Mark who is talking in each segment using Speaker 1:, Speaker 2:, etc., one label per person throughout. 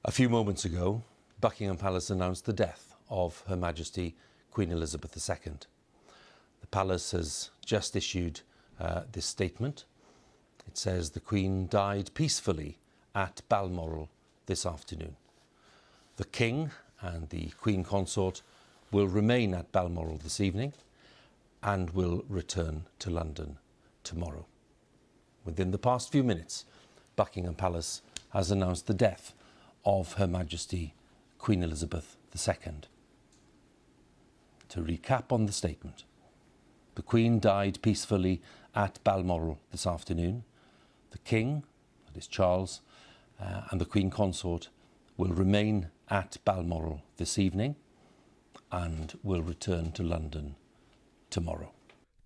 Speaker 1: A few moments ago, Buckingham Palace announced the death of Her Majesty Queen Elizabeth II. The Palace has just issued this statement. It says the Queen died peacefully at Balmoral this afternoon. The King and the Queen Consort will remain at Balmoral this evening and will return to London tomorrow. Within the past few minutes, Buckingham Palace has announced the death of Her Majesty Queen Elizabeth II. To recap on the statement, the Queen died peacefully at Balmoral this afternoon. The King, that is Charles, and the Queen Consort will remain at Balmoral this evening and will return to London tomorrow.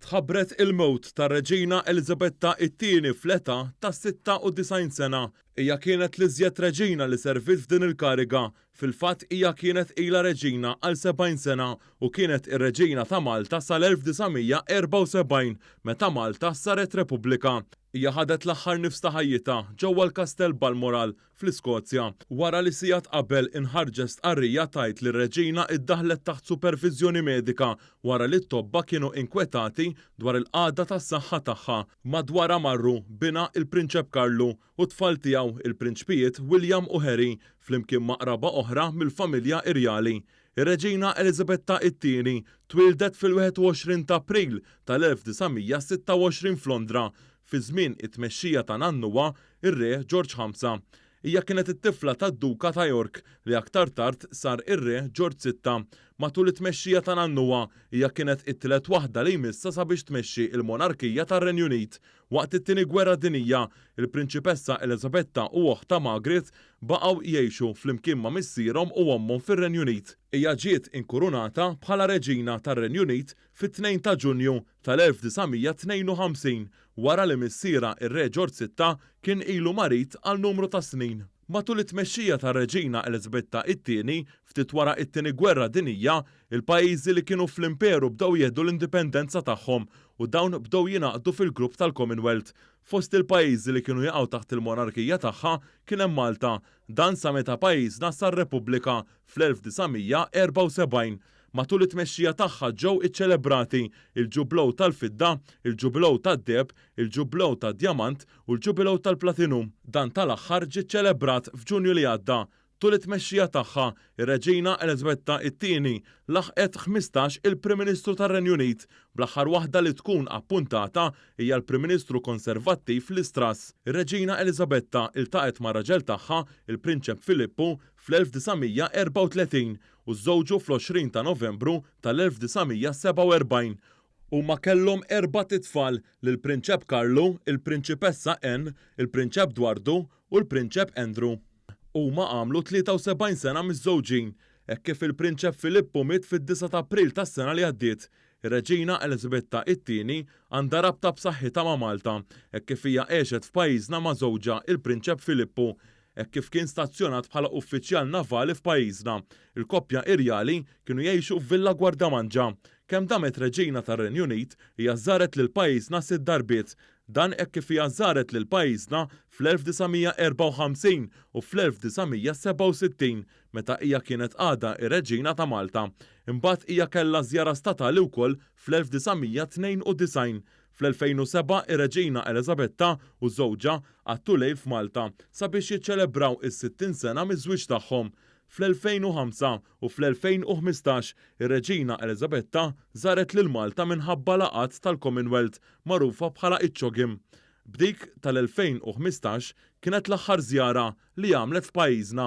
Speaker 2: Tħabbret il-mewt ta' Reġina Elisabetta II fl-età ta' 96 sena. Hija kienet l-iżjed reġina li servit f'din il-kariga. Fil-fatt hija kienet ilha reġina għal 70 sena u kienet ir-Reġina ta' Malta sal-1974 meta Malta saret Repubblika. Hija ħadet l-aħħar nifs ta' ħajjitha ġewwa l-Kastell Balmoral fl-Iskozja wara li sigħat qabel inħarġet stqarrija tgħid li r-Reġina iddaħħlet taħt superviżjoni medika wara li t-tobba kienu inkwetati dwar il-qagħda tas-saħħa tagħha. Madwarha marru bina il-Prinċep Carlo u t-tfal tiegħu il-Prinċpijiet William u Harry flimkien ma' qraba oħra mill-familja irjali. Ir-Reġina Elisabetta II twildet fil-21 ta' April tal-1926 f'Londra fi żmien it-tmexxija ta' nannuha ir-Re George V. Hija kienet it-tifla tad-Duka ta' York li aktar tard sar ir-Re George VI. Matul it-tmexxija ta' nannuha hija kienet it-tielet waħda li jmissa sabiex tmexxi l-Monarkija tar-Renju Unit. Waqt it-tieni Gwerra Dinjija, il-Prinċipessa Elisabetta u oħta Margaret baqgħu jgħixu flimkien ma' missierhom u ommhom fir-Renju Unit. Hija ġiet inkurunata bħala Reġina tar-Renju Unit fit-2 ta' Ġunju tal-1952 wara li missiera ir-Re George VI kien ilu marit għal numru ta' snin. Matul it-tmexxija tar-Reġina Elisabetta II ftit wara it-tieni Gwerra Dinjija, il-pajjiżi li kienu fl-imperu bdew jieħdu l-indipendenza tagħhom u dawn bdew jingħaqdu fil-grupp tal-Commonwealth. Fost il-pajjiżi li kienu jaqgħu taħt il-monarkija tagħha kien hemm Malta. Dan sa meta pajjiżna sar Repubblika fl-1974. Matul it-tmexxija tagħha ġew iċċelebrati il-Ġublew tal-Fidda, il-Ġublew tad-Deheb, il-Ġublew tad-Djamant u l-Ġublew tal-Platinum. Dan tal-aħħar ġie ċċelebrat f'Ġunju li għadda. Tul it-tmexxija tagħha, ir-Reġina Elisabetta II laħqet 15 il-Prim Ministru tar-Renju Unit, bl-aħħar waħda li tkun appuntata hija l-Prim Ministru Konservattiv Liz Truss. Ir-Reġina Elisabetta iltaqet ma' raġel tagħha, il-Prinċep Filippu, fl-1934 u żżewġu fl-20 ta' Novembru tal-1947. Huma kellhom 4 titfal lill-Prinċep Carlo, il-Prinċipessa Anne, il-Prinċep Dwardu u l-Prinċep Andrew. Huma għamlu 73 sena miż-żewġin, hekk kif il-Prinċep Filippu miet fid-9 ta' April tas-sena li għaddiet. Ir-Reġina Elisabetta II għandha rabta b'saħħitha ma' Malta, hekk kif hija għexet f'pajjiżna ma' żewġha il-Prinċep Filippu, hekk kif kien stazzjonat bħala uffiċjal navali f'pajjiżna. Il-koppja irjali kienu jgħixu f'Villa Gwardamanġa. Kemm damet Reġina tar-Renju Unit hija żaret lil pajjiżna 6 darbiet. Dan hekk kif hija żaret lil pajjiżna fl-1954 u fl-1967 meta hija kienet għadha ir-Reġina ta' Malta. Imbagħad hija kellha żjara statali wkoll fl-1992. Fl-2007 ir-Reġina Elisabetta u żewġha għattu lejl f'Malta sabiex jiċċelebraw is-60 sena miż-żwieġ tagħhom. Fl-2005 u fl-2015 ir-Reġina Elisabetta żaret lil Malta minħabba laqgħat tal-Commonwealth magħrufa bħala iċ-Ċogim. B'dik tal-2015 kienet l-aħħar żjara li għamlet f'pajjiżna.